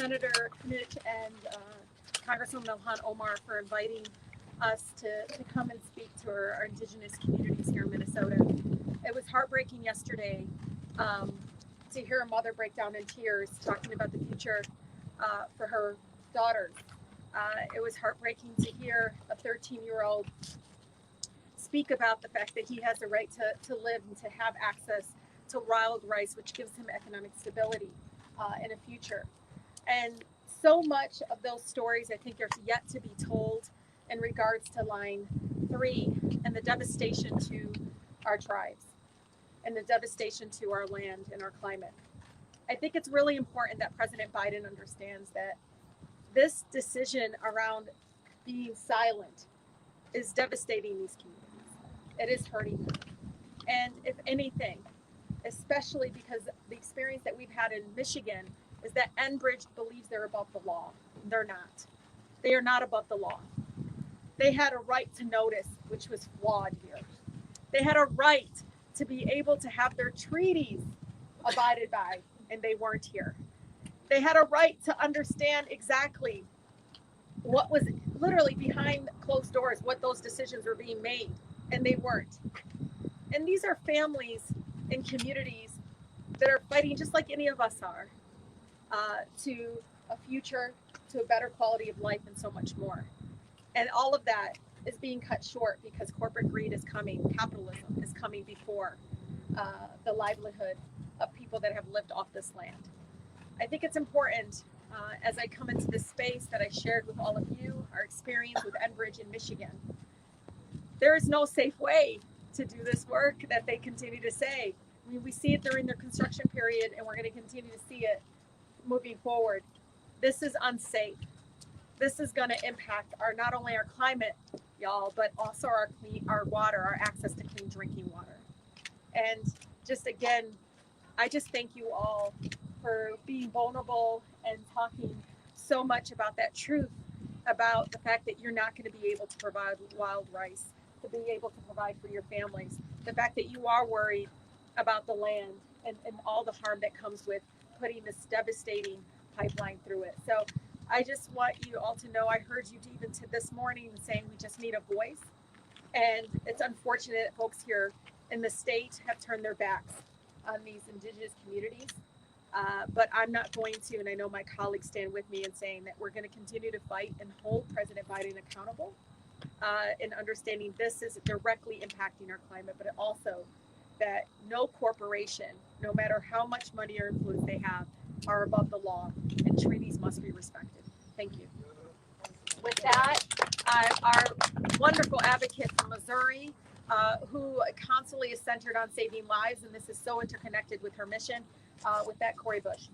Senator Knut and Congresswoman Ilhan Omar for inviting us to come and speak to our Indigenous communities here in Minnesota. It was heartbreaking yesterday to hear a mother break down in tears talking about the future for her daughters. It was heartbreaking to hear a 13-year-old speak about the fact that he has a right to live and to have access to wild rice, which gives him economic stability in a future. And so much of those stories, I think, are yet to be told in regards to Line 3 and the devastation to our tribes and the devastation to our land and our climate. I think it's really important that President Biden understands that this decision around being silent is devastating these communities. It is hurting them. And if anything, especially because the experience that we've had in Michigan is that Enbridge believes they're above the law. They're not. They are not above the law. They had a right to notice, which was flawed here. They had a right to be able to have their treaties abided by, and they weren't here. They had a right to understand exactly what was literally behind closed doors, what those decisions were being made, and they weren't. And these are families and communities that are fighting just like any of us are to a future, to a better quality of life, and so much more. And all of that is being cut short because corporate greed is coming, capitalism is coming before the livelihood of people that have lived off this land. I think it's important as I come into this space that I shared with all of you, our experience with Enbridge in Michigan. There is no safe way to do this work that they continue to say. I mean, we see it during their construction period, and we're going to continue to see it moving forward. This is unsafe. This is going to impact not only our climate, y'all, but also our water, our access to clean drinking water. And just again, I just thank you all for being vulnerable and talking so much about that truth, about the fact that you're not going to be able to provide wild rice, to be able to provide for your families, the fact that you are worried about the land and all the harm that comes with putting this devastating pipeline through it. So I just want you all to know, I heard you even to this morning saying we just need a voice. And it's unfortunate that folks here in the state have turned their backs on these Indigenous communities. But I'm not going to, and I know my colleagues stand with me in saying that we're going to continue to fight and hold President Biden accountable in understanding this is directly impacting our climate, but also that no corporation, no matter how much money or influence they have, are above the law, and treaties must be respected. Thank you. With that, our wonderful advocate from Missouri, who constantly is centered on saving lives, and this is so interconnected with her mission. With that, Cori Bush.